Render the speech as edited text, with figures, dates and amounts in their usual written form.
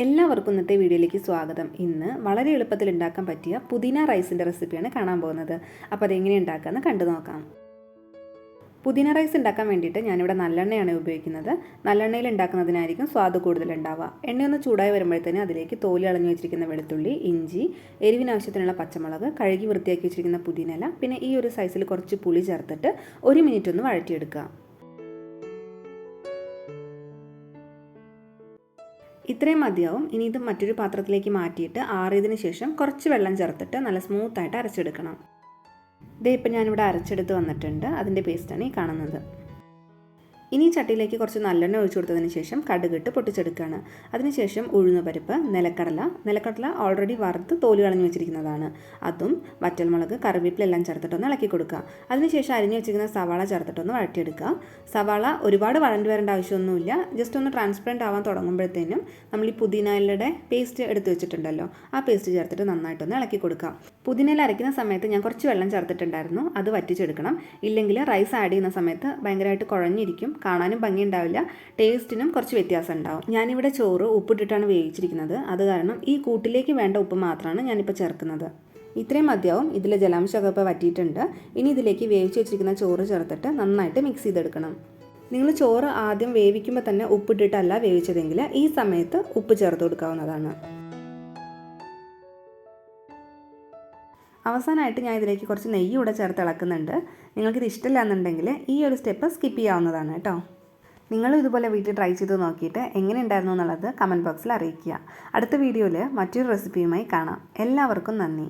എല്ലാവർക്കും ഇന്നത്തെ വീഡിയോയിലേക്ക് സ്വാഗതം. ഇന്ന് വളരെ എളുപ്പത്തിൽ ഉണ്ടാക്കാൻ പറ്റിയ പുതിന റൈസിൻ്റെ റെസിപ്പിയാണ് കാണാൻ പോകുന്നത്. അപ്പോൾ അതെങ്ങനെ ഉണ്ടാക്കാമെന്ന് കണ്ടു നോക്കാം. പുതിന റൈസ് ഉണ്ടാക്കാൻ വേണ്ടിയിട്ട് ഞാനിവിടെ നല്ലെണ്ണയാണ് ഉപയോഗിക്കുന്നത്. നല്ലെണ്ണയിൽ ഉണ്ടാക്കുന്നതിനായിരിക്കും സ്വാദ് കൂടുതലുണ്ടാവുക. എണ്ണയൊന്ന് ചൂടായി വരുമ്പോഴത്തേന് അതിലേക്ക് തോല് കളഞ്ഞു വെച്ചിരിക്കുന്ന വെളുത്തുള്ളി, ഇഞ്ചി, എരിവിനാവശ്യത്തിനുള്ള പച്ചമുളക്, കഴുകി വൃത്തിയാക്കി വെച്ചിരിക്കുന്ന പുതിനയില, പിന്നെ ഈ ഒരു സൈസിൽ കുറച്ച് പുളി ചേർത്തിട്ട് 1 മിനിറ്റ് ഒന്ന് വഴറ്റിയെടുക്കുക. ഇത്രയും മതിയാവും. ഇനി ഇത് മറ്റൊരു പാത്രത്തിലേക്ക് മാറ്റിയിട്ട് ആറിയതിന് ശേഷം കുറച്ച് വെള്ളം ചേർത്തിട്ട് നല്ല സ്മൂത്തായിട്ട് അരച്ചെടുക്കണം. ഇപ്പം ഞാനിവിടെ അരച്ചെടുത്ത് വന്നിട്ടുണ്ട്. അതിൻ്റെ പേസ്റ്റാണ് ഈ കാണുന്നത്. ഇനി ചട്ടിയിലേക്ക് കുറച്ച് നല്ലെണ്ണ ഒഴിച്ചു കൊടുത്തതിന് ശേഷം കടുകിട്ട് പൊട്ടിച്ചെടുക്കുകയാണ്. അതിനുശേഷം ഉഴുന്നുപരിപ്പ്, നിലക്കടല ഓൾറെഡി വറുത്ത് തോല് കളഞ്ഞു വെച്ചിരിക്കുന്നതാണ്. അതും വറ്റൽമുളക്, കറിവേപ്പില എല്ലാം ചേർത്തിട്ടൊന്ന് ഇളക്കി കൊടുക്കുക. അതിനുശേഷം അരിഞ്ഞു വെച്ചിരിക്കുന്ന സവാള ചേർത്തിട്ടൊന്ന് വഴറ്റിയെടുക്കുക. സവാള ഒരുപാട് വഴണ്ടി വരേണ്ട ആവശ്യമൊന്നുമില്ല. ജസ്റ്റ് ഒന്ന് ട്രാൻസ്പെറൻറ്റ് ആവാൻ തുടങ്ങുമ്പോഴത്തേനും നമ്മൾ ഈ പുതിനയിലയുടെ പേസ്റ്റ് എടുത്ത് വെച്ചിട്ടുണ്ടല്ലോ, ആ പേസ്റ്റ് ചേർത്തിട്ട് നന്നായിട്ടൊന്ന് ഇളക്കി കൊടുക്കുക. പുതിനയില അരയ്ക്കുന്ന സമയത്ത് ഞാൻ കുറച്ച് വെള്ളം ചേർത്തിട്ടുണ്ടായിരുന്നു. അത് വറ്റിച്ചെടുക്കണം. ഇല്ലെങ്കിൽ റൈസ് ആഡ് ചെയ്യുന്ന സമയത്ത് ഭയങ്കരമായിട്ട് കുഴഞ്ഞിരിക്കും, കാണാനും ഭംഗിയുണ്ടാവില്ല, ടേസ്റ്റിനും കുറച്ച് വ്യത്യാസം ഉണ്ടാവും. ഞാനിവിടെ ചോറ് ഉപ്പിട്ടിട്ടാണ് വേവിച്ചിരിക്കുന്നത്. അത് കാരണം ഈ കൂട്ടിലേക്ക് വേണ്ട ഉപ്പ് മാത്രമാണ് ഞാനിപ്പോൾ ചേർക്കുന്നത്. ഇത്രയും മതിയാവും. ഇതിലെ ജലാംശമൊക്കെ ഇപ്പോൾ വറ്റിയിട്ടുണ്ട്. ഇനി ഇതിലേക്ക് വേവിച്ച് വെച്ചിരിക്കുന്ന ചോറ് ചേർത്തിട്ട് നന്നായിട്ട് മിക്സ് ചെയ്തെടുക്കണം. നിങ്ങൾ ചോറ് ആദ്യം വേവിക്കുമ്പോൾ തന്നെ ഉപ്പിട്ടിട്ടല്ല വേവിച്ചതെങ്കിൽ ഈ സമയത്ത് ഉപ്പ് ചേർത്ത് കൊടുക്കാവുന്നതാണ്. അവസാനമായിട്ട് ഞാൻ ഇതിലേക്ക് കുറച്ച് നെയ്യ് കൂടെ ചേർത്ത് ഇളക്കുന്നുണ്ട്. നിങ്ങൾക്കിത് ഇഷ്ടമില്ല എന്നുണ്ടെങ്കിൽ ഈ ഒരു സ്റ്റെപ്പ് സ്കിപ്പ് ചെയ്യാവുന്നതാണ് കേട്ടോ. നിങ്ങളും ഇതുപോലെ വീട്ടിൽ ട്രൈ ചെയ്ത് നോക്കിയിട്ട് എങ്ങനെ ഉണ്ടായിരുന്നു എന്നുള്ളത് കമൻറ്റ് ബോക്സിൽ അറിയിക്കുക. അടുത്ത വീഡിയോയിൽ മറ്റൊരു റെസിപ്പിയുമായി കാണാം. എല്ലാവർക്കും നന്ദി.